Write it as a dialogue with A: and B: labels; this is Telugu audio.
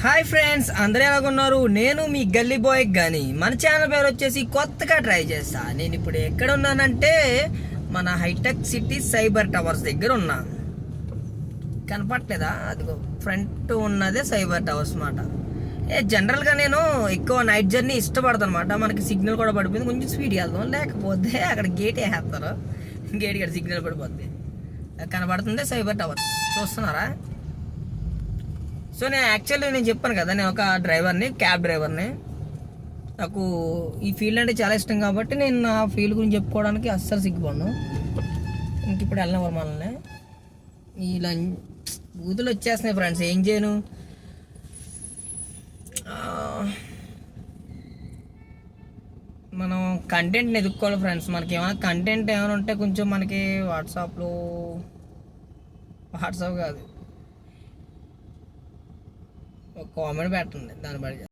A: హాయ్ ఫ్రెండ్స్, అందరూ ఎలాగున్నారు? నేను మీ గల్లీ బాయ్. కానీ మన ఛానల్ పేరు వచ్చేసి కొత్తగా ట్రై చేస్తా. నేను ఇప్పుడు ఎక్కడ ఉన్నానంటే మన హైటెక్ సిటీ సైబర్ టవర్స్ దగ్గర ఉన్నా. కనపట్లేదా? అదిగో ఫ్రంట్ ఉన్నదే సైబర్ టవర్స్ అన్నమాట. జనరల్గా నేను ఎక్కువ నైట్ జర్నీ ఇష్టపడతాను అనమాట. మనకి సిగ్నల్ కూడా పడిపోయింది, కొంచెం స్పీడ్ వెళ్దాం. లేకపోతే అక్కడ గేట్ వేసేస్తారు, గేట్ ఇక్కడ సిగ్నల్ పడిపోద్ది. కనపడుతుంది సైబర్ టవర్స్, చూస్తున్నారా? సో నేను చెప్పాను కదా, నేను ఒక డ్రైవర్ని, క్యాబ్ డ్రైవర్ని. నాకు ఈ ఫీల్డ్ అంటే చాలా ఇష్టం కాబట్టి నేను నా ఫీల్డ్ గురించి చెప్పుకోవడానికి అస్సలు సిగ్గుపడను. ఇంక ఇప్పుడు వెళ్ళిన మనల్ని ఇలా బూతులు వచ్చేస్తున్నాయి ఫ్రెండ్స్, ఏం చేయను. మనం కంటెంట్ని ఎదుక్కోవాలి ఫ్రెండ్స్. మనకి ఏమైనా కంటెంట్ ఏమైనా ఉంటే కొంచెం మనకి వాట్సాప్ కాదు, ఒక కామెంట్ పెట్టండి, దాన్ని బట్టి